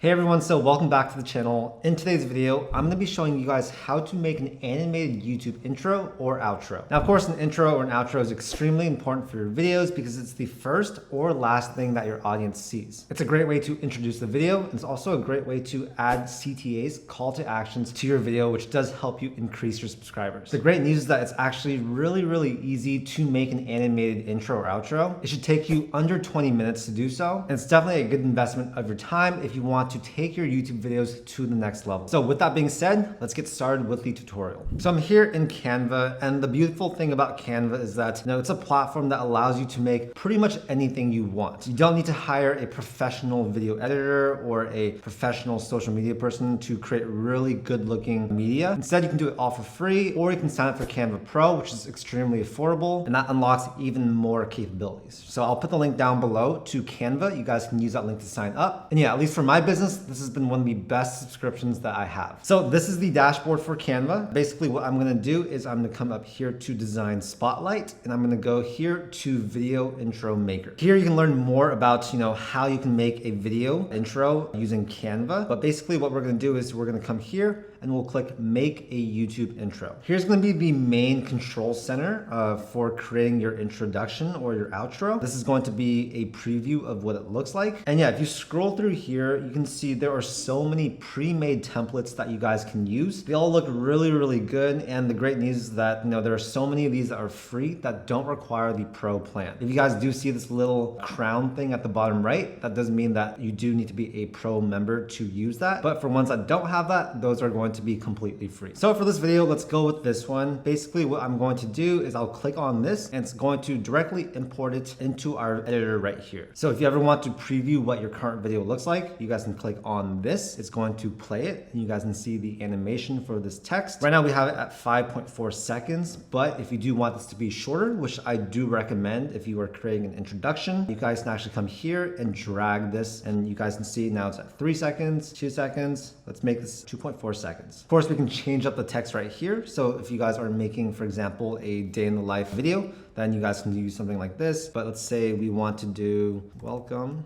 Hey everyone, so welcome back to the channel. In today's video, I'm gonna be showing you guys how to make an animated YouTube intro or outro. Now, of course, an intro or an outro is extremely important for your videos because it's the first or last thing that your audience sees. It's a great way to introduce the video, and it's also a great way to add CTAs, call to actions, to your video, which does help you increase your subscribers. The great news is that it's actually really easy to make an animated intro or outro. It should take you under 20 minutes to do so, and it's definitely a good investment of your time if you want to take your YouTube videos to the next level. So with that being said, let's get started with the tutorial. So I'm here in Canva, and the beautiful thing about Canva is that it's a platform that allows you to make pretty much anything you want. You don't need to hire a professional video editor or a professional social media person to create really good looking media. Instead, you can do it all for free, or you can sign up for Canva Pro, which is extremely affordable, and that unlocks even more capabilities. So I'll put the link down below to Canva. You guys can use that link to sign up. And yeah, at least for my business, this has been one of the best subscriptions that I have. So this is the dashboard for Canva. Basically what I'm gonna do is I'm gonna come up here to Design Spotlight, and I'm gonna go here to Video Intro Maker. Here you can learn more about how you can make a video intro using Canva. But basically what we're gonna do is we're gonna come here and we'll click Make a YouTube Intro. Here's gonna be the main control center for creating your introduction or your outro. This is going to be a preview of what it looks like. And yeah, if you scroll through here, you can see there are so many pre-made templates that you guys can use. They all look really good. And the great news is that there are so many of these that are free that don't require the pro plan. If you guys do see this little crown thing at the bottom right, that does mean that you do need to be a pro member to use that. But for ones that don't have that, those are going to be completely free. So for this video, let's go with this one. Basically what I'm going to do is I'll click on this, and it's going to directly import it into our editor right here. So if you ever want to preview what your current video looks like, you guys can click on this. It's going to play it, and you guys can see the animation for this text. Right now we have it at 5.4 seconds, but if you do want this to be shorter, which I do recommend if you are creating an introduction, you guys can actually come here and drag this, and you guys can see now it's at 3 seconds, 2 seconds. Let's make this 2.4 seconds. Of course, we can change up the text right here. So if you guys are making, for example, a day in the life video, then you guys can use something like this. But let's say we want to do welcome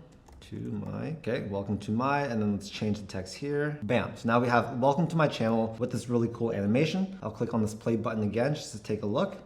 to my, and then let's change the text here. Bam. So now we have welcome to my channel with this really cool animation. I'll click on this play button again just to take a look.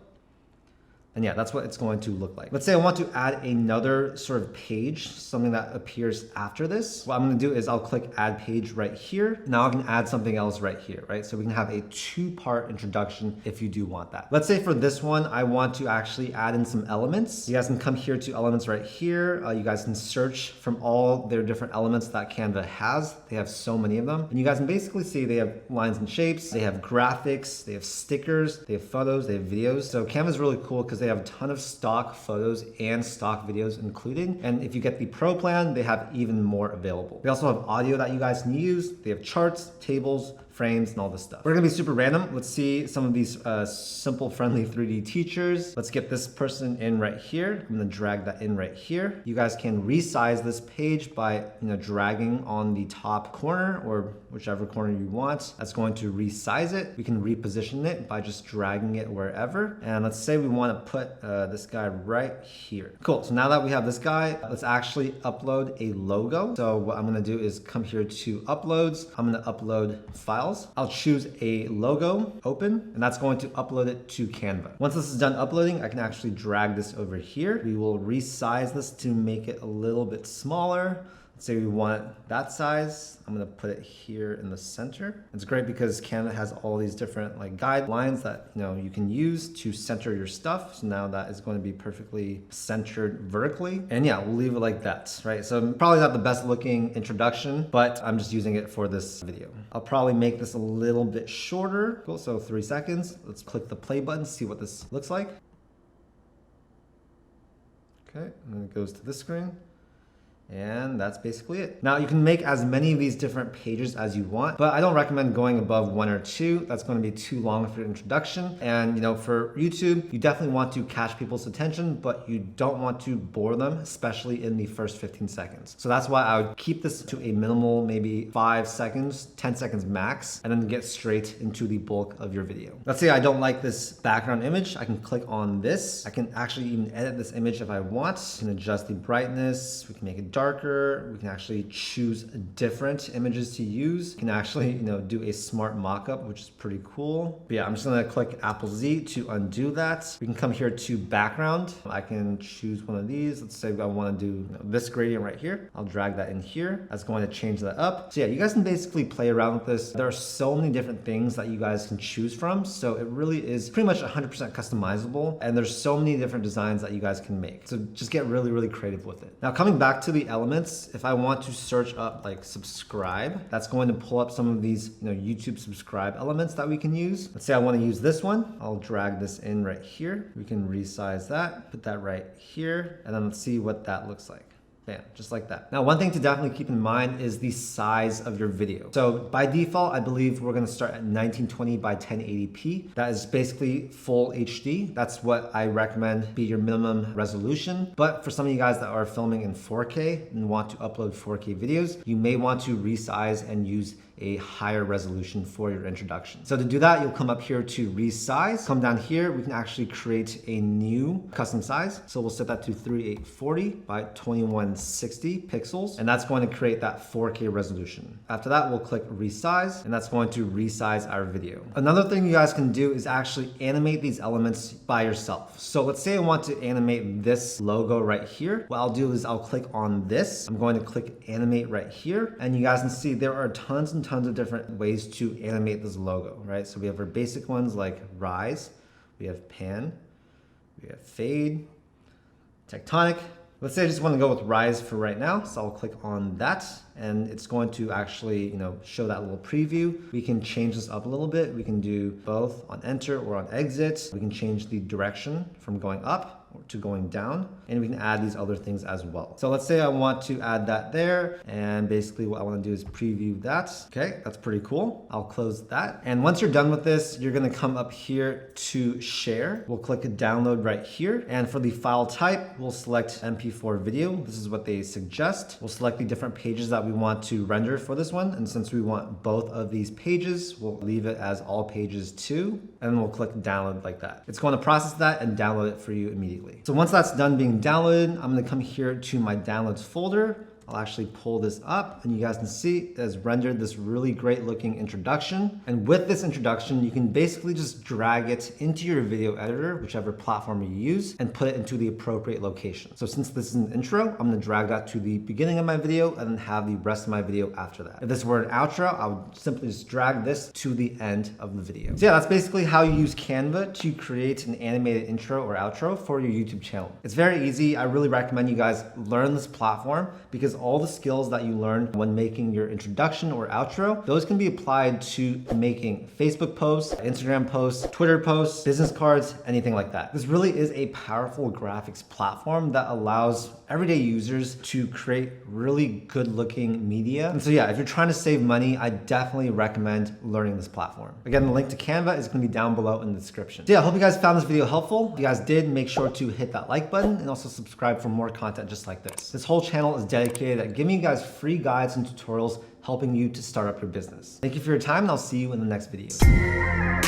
And yeah, that's what it's going to look like. Let's say I want to add another sort of page, something that appears after this. What I'm gonna do is I'll click add page right here. Now I can add something else right here, right? So we can have a 2-part introduction if you do want that. Let's say for this one, I want to actually add in some elements. You guys can come here to elements right here. You guys can search from all their different elements that Canva has. They have so many of them. And you guys can basically see they have lines and shapes, they have graphics, they have stickers, they have photos, they have videos. So Canva is really cool because they have a ton of stock photos and stock videos included. And if you get the pro plan, they have even more available. They also have audio that you guys can use. They have charts, tables, frames, and all this stuff. We're gonna be super random. Let's see some of these simple, friendly 3D teachers. Let's get this person in right here. I'm gonna drag that in right here. You guys can resize this page by dragging on the top corner or whichever corner you want. That's going to resize it. We can reposition it by just dragging it wherever. And let's say we wanna put this guy right here. Cool, so now that we have this guy, let's actually upload a logo. So what I'm gonna do is come here to uploads. I'm gonna upload files. I'll choose a logo, open, and that's going to upload it to Canva. Once this is done uploading, I can actually drag this over here. We will resize this to make it a little bit smaller. Let's say we want that size. I'm gonna put it here in the center. It's great because Canva has all these different guidelines that you can use to center your stuff. So now that is going to be perfectly centered vertically. And yeah, we'll leave it like that, right? So probably not the best looking introduction, but I'm just using it for this video. I'll probably make this a little bit shorter. Cool, so 3 seconds. Let's click the play button, see what this looks like. Okay, and then it goes to this screen. And that's basically it. Now you can make as many of these different pages as you want, but I don't recommend going above 1 or 2. That's going to be too long for your introduction. And for YouTube, you definitely want to catch people's attention, but you don't want to bore them, especially in the first 15 seconds. So that's why I would keep this to a minimal, maybe 5 seconds, 10 seconds max, and then get straight into the bulk of your video. Let's say I don't like this background image. I can click on this. I can actually even edit this image if I want. I can adjust the brightness. We can make it darker. We can actually choose different images to use. You can actually, do a smart mockup, which is pretty cool. But yeah, I'm just gonna click Apple Z to undo that. We can come here to background. I can choose one of these. Let's say I wanna do this gradient right here. I'll drag that in here. That's going to change that up. So yeah, you guys can basically play around with this. There are so many different things that you guys can choose from. So it really is pretty much 100% customizable. And there's so many different designs that you guys can make. So just get really, really creative with it. Now coming back to the elements, if I want to search up like subscribe, that's going to pull up some of these YouTube subscribe elements that we can use. Let's say I want to use this one. I'll drag this in right here. We can resize that, put that right here, and then let's see what that looks like. Bam, just like that. Now, one thing to definitely keep in mind is the size of your video. So by default, I believe we're gonna start at 1920 by 1080p. That is basically full HD. That's what I recommend be your minimum resolution. But for some of you guys that are filming in 4K and want to upload 4K videos, you may want to resize and use a higher resolution for your introduction. So to do that, you'll come up here to resize. Come down here, we can actually create a new custom size. So we'll set that to 3840 by 2160 pixels, and that's going to create that 4K resolution. After that, we'll click resize, and that's going to resize our video. Another thing you guys can do is actually animate these elements by yourself. So let's say I want to animate this logo right here. What I'll do is I'll click on this. I'm going to click animate right here, and you guys can see there are tons and tons of different ways to animate this logo, right? So we have our basic ones like rise, we have pan, we have fade, tectonic. Let's say I just want to go with rise for right now. So I'll click on that and it's going to actually, show that little preview. We can change this up a little bit. We can do both on enter or on exit. We can change the direction from going up to going down, and we can add these other things as well. So let's say I want to add that there, and basically what I want to do is preview that. Okay, that's pretty cool. I'll close that. And once you're done with this, you're gonna come up here to share. We'll click download right here. And for the file type, we'll select MP4 video. This is what they suggest. We'll select the different pages that we want to render for this one. And since we want both of these pages, we'll leave it as all pages 2, and then we'll click download like that. It's going to process that and download it for you immediately. So once that's done being downloaded, I'm gonna come here to my downloads folder. I'll actually pull this up and you guys can see it has rendered this really great looking introduction. And with this introduction, you can basically just drag it into your video editor, whichever platform you use, and put it into the appropriate location. So since this is an intro, I'm gonna drag that to the beginning of my video and then have the rest of my video after that. If this were an outro, I would simply just drag this to the end of the video. So yeah, that's basically how you use Canva to create an animated intro or outro for your YouTube channel. It's very easy. I really recommend you guys learn this platform because all the skills that you learn when making your introduction or outro, those can be applied to making Facebook posts, Instagram posts, Twitter posts, business cards, anything like that. This really is a powerful graphics platform that allows everyday users to create really good looking media. And so yeah, if you're trying to save money, I definitely recommend learning this platform. Again, the link to Canva is gonna be down below in the description. So yeah, I hope you guys found this video helpful. If you guys did, make sure to hit that like button and also subscribe for more content just like this. This whole channel is dedicated at giving you guys free guides and tutorials helping you to start up your business. Thank you for your time and I'll see you in the next video.